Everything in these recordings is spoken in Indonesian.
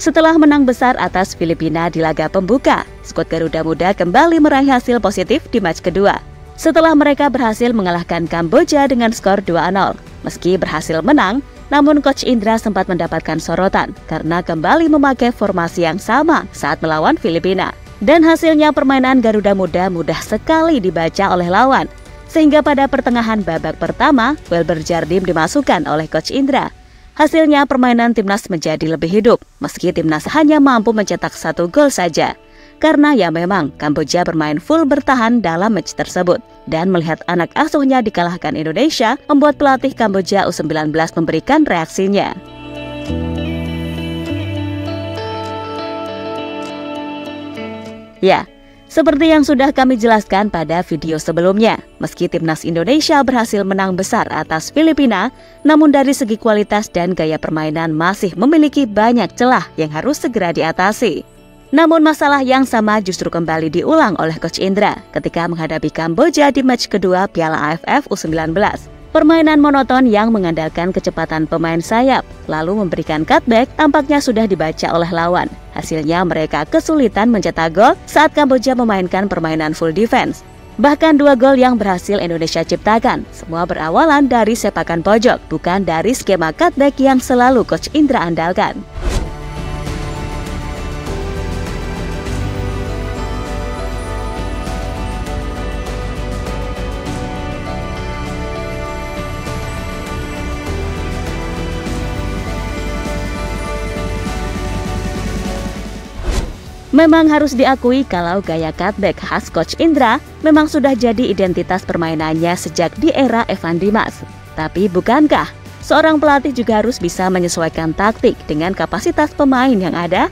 Setelah menang besar atas Filipina di laga pembuka, skuad Garuda Muda kembali meraih hasil positif di match kedua. Setelah mereka berhasil mengalahkan Kamboja dengan skor 2-0. Meski berhasil menang, namun Coach Indra sempat mendapatkan sorotan karena kembali memakai formasi yang sama saat melawan Filipina. Dan hasilnya permainan Garuda Muda mudah sekali dibaca oleh lawan. Sehingga pada pertengahan babak pertama, Welber Jardim dimasukkan oleh Coach Indra. Hasilnya permainan timnas menjadi lebih hidup, meski timnas hanya mampu mencetak 1 gol saja. Karena ya memang Kamboja bermain full bertahan dalam match tersebut. Dan melihat anak asuhnya dikalahkan Indonesia, membuat pelatih Kamboja U19 memberikan reaksinya. Ya, seperti yang sudah kami jelaskan pada video sebelumnya, meski timnas Indonesia berhasil menang besar atas Filipina, namun dari segi kualitas dan gaya permainan masih memiliki banyak celah yang harus segera diatasi. Namun masalah yang sama justru kembali diulang oleh Coach Indra ketika menghadapi Kamboja di match kedua Piala AFF U19. Permainan monoton yang mengandalkan kecepatan pemain sayap, lalu memberikan cutback tampaknya sudah dibaca oleh lawan. Hasilnya mereka kesulitan mencetak gol saat Kamboja memainkan permainan full defense. Bahkan 2 gol yang berhasil Indonesia ciptakan, semua berawalan dari sepakan pojok, bukan dari skema cutback yang selalu Coach Indra andalkan. Memang harus diakui kalau gaya cutback khas Coach Indra memang sudah jadi identitas permainannya sejak di era Evan Dimas. Tapi bukankah seorang pelatih juga harus bisa menyesuaikan taktik dengan kapasitas pemain yang ada?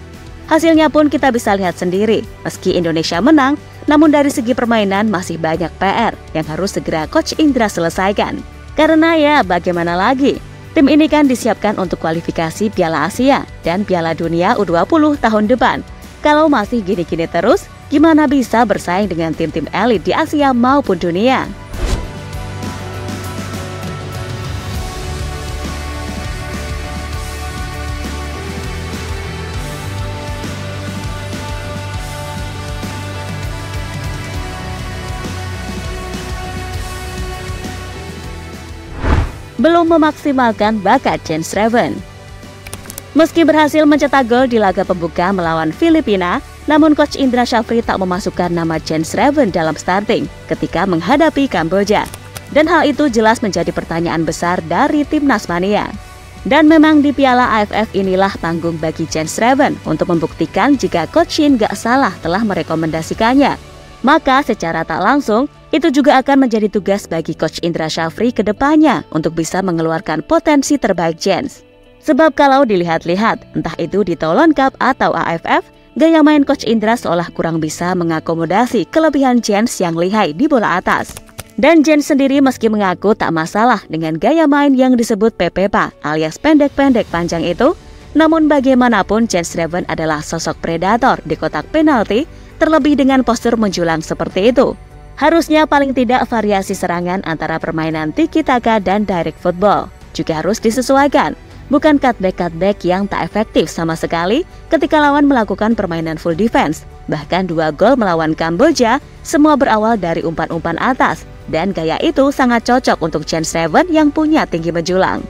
Hasilnya pun kita bisa lihat sendiri. Meski Indonesia menang, namun dari segi permainan masih banyak PR yang harus segera Coach Indra selesaikan. Karena ya bagaimana lagi? Tim ini kan disiapkan untuk kualifikasi Piala Asia dan Piala Dunia U20 tahun depan. Kalau masih gini-gini terus, gimana bisa bersaing dengan tim-tim elit di Asia maupun dunia? Belum memaksimalkan bakat Jens Schreven. Meski berhasil mencetak gol di laga pembuka melawan Filipina, namun Coach Indra Shafri tak memasukkan nama Jens Schreven dalam starting ketika menghadapi Kamboja. Dan hal itu jelas menjadi pertanyaan besar dari timnas mania. Dan memang di Piala AFF inilah panggung bagi Jens Schreven untuk membuktikan jika Coach Shin gak salah telah merekomendasikannya. Maka secara tak langsung, itu juga akan menjadi tugas bagi Coach Indra Shafri ke depannya untuk bisa mengeluarkan potensi terbaik Jens. Sebab kalau dilihat-lihat, entah itu di Toulon Cup atau AFF, gaya main Coach Indra seolah kurang bisa mengakomodasi kelebihan Jens yang lihai di bola atas. Dan Jens sendiri meski mengaku tak masalah dengan gaya main yang disebut PPPA alias pendek-pendek panjang itu, namun bagaimanapun Jens Schreven adalah sosok predator di kotak penalti, terlebih dengan postur menjulang seperti itu. Harusnya paling tidak variasi serangan antara permainan tiki-taka dan direct football juga harus disesuaikan. Bukan cutback-cutback yang tak efektif sama sekali ketika lawan melakukan permainan full defense. Bahkan 2 gol melawan Kamboja, semua berawal dari umpan-umpan atas. Dan gaya itu sangat cocok untuk Jens Schreven yang punya tinggi menjulang.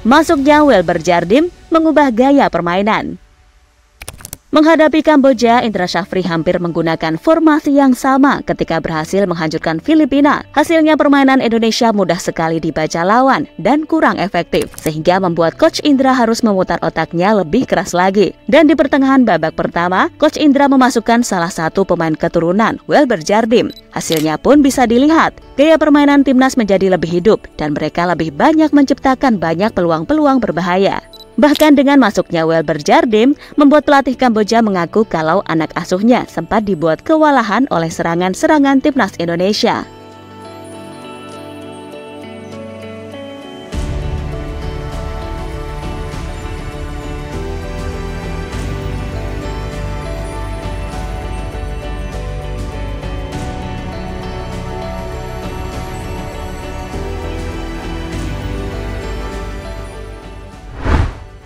Masuknya Welber Jardim mengubah gaya permainan. Menghadapi Kamboja, Indra Shafri hampir menggunakan formasi yang sama ketika berhasil menghancurkan Filipina. Hasilnya permainan Indonesia mudah sekali dibaca lawan dan kurang efektif, sehingga membuat Coach Indra harus memutar otaknya lebih keras lagi. Dan di pertengahan babak pertama, Coach Indra memasukkan salah satu pemain keturunan, Welber Jardim. Hasilnya pun bisa dilihat, gaya permainan timnas menjadi lebih hidup dan mereka lebih banyak menciptakan banyak peluang-peluang berbahaya. Bahkan dengan masuknya Welber Jardim, membuat pelatih Kamboja mengaku kalau anak asuhnya sempat dibuat kewalahan oleh serangan-serangan timnas Indonesia.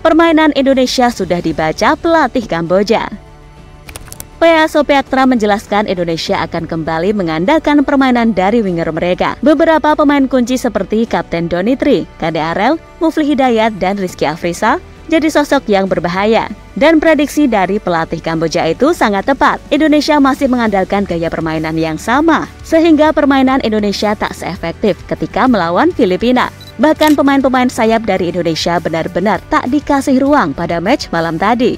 permainan Indonesia sudah dibaca pelatih Kamboja. PA Supiaktra menjelaskan Indonesia akan kembali mengandalkan permainan dari winger mereka. Beberapa pemain kunci seperti Kapten Donitri, Kade Arel, Mufli Hidayat, dan Rizky Afrisa jadi sosok yang berbahaya. Dan prediksi dari pelatih Kamboja itu sangat tepat. Indonesia masih mengandalkan gaya permainan yang sama, sehingga permainan Indonesia tak seefektif ketika melawan Filipina. Bahkan pemain-pemain sayap dari Indonesia benar-benar tak dikasih ruang pada match malam tadi.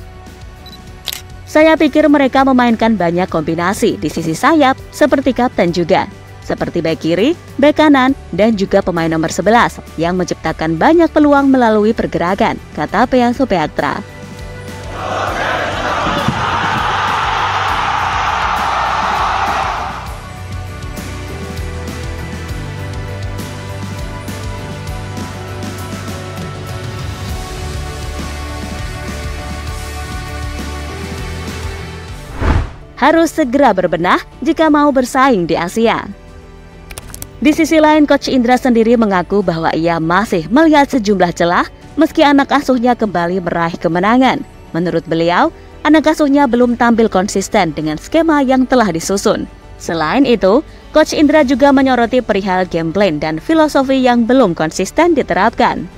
Saya pikir mereka memainkan banyak kombinasi di sisi sayap seperti kapten juga, seperti bek kiri, bek kanan, dan juga pemain nomor 11 yang menciptakan banyak peluang melalui pergerakan, kata PA Supiaktra. Harus segera berbenah jika mau bersaing di Asia. Di sisi lain, Coach Indra sendiri mengaku bahwa ia masih melihat sejumlah celah meski anak asuhnya kembali meraih kemenangan. Menurut beliau, anak asuhnya belum tampil konsisten dengan skema yang telah disusun. Selain itu, Coach Indra juga menyoroti perihal game plan dan filosofi yang belum konsisten diterapkan.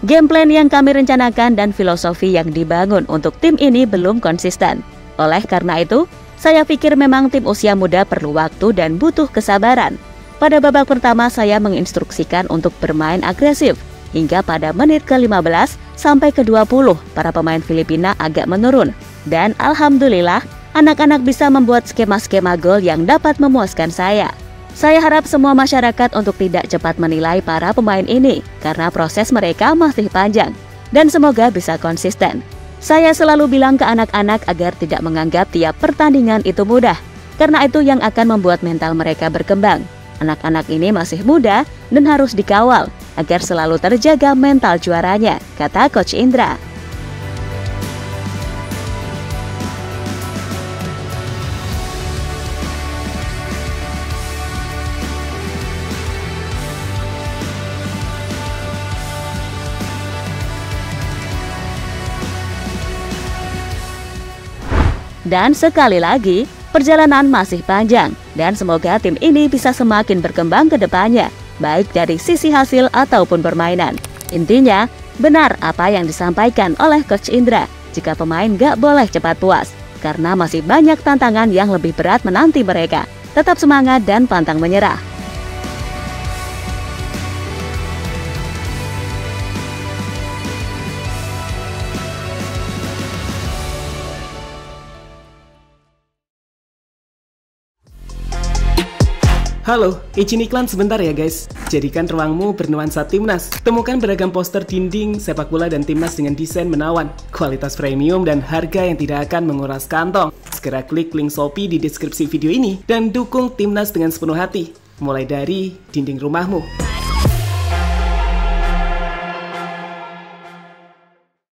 Game plan yang kami rencanakan dan filosofi yang dibangun untuk tim ini belum konsisten. Oleh karena itu, saya pikir memang tim usia muda perlu waktu dan butuh kesabaran. Pada babak pertama saya menginstruksikan untuk bermain agresif, hingga pada menit ke-15 sampai ke-20 para pemain Filipina agak menurun. Dan alhamdulillah, anak-anak bisa membuat skema-skema gol yang dapat memuaskan saya. Saya harap semua masyarakat untuk tidak cepat menilai para pemain ini, karena proses mereka masih panjang, dan semoga bisa konsisten. Saya selalu bilang ke anak-anak agar tidak menganggap tiap pertandingan itu mudah, karena itu yang akan membuat mental mereka berkembang. Anak-anak ini masih muda dan harus dikawal agar selalu terjaga mental juaranya, kata Coach Indra. Dan sekali lagi, perjalanan masih panjang dan semoga tim ini bisa semakin berkembang ke depannya, baik dari sisi hasil ataupun permainan. Intinya, benar apa yang disampaikan oleh Coach Indra, jika pemain gak boleh cepat puas, karena masih banyak tantangan yang lebih berat menanti mereka. Tetap semangat dan pantang menyerah. Halo, izin iklan sebentar ya guys. Jadikan ruangmu bernuansa Timnas. Temukan beragam poster dinding, sepak bola dan Timnas dengan desain menawan, kualitas premium dan harga yang tidak akan menguras kantong. Segera klik link Shopee di deskripsi video ini dan dukung Timnas dengan sepenuh hati. Mulai dari dinding rumahmu.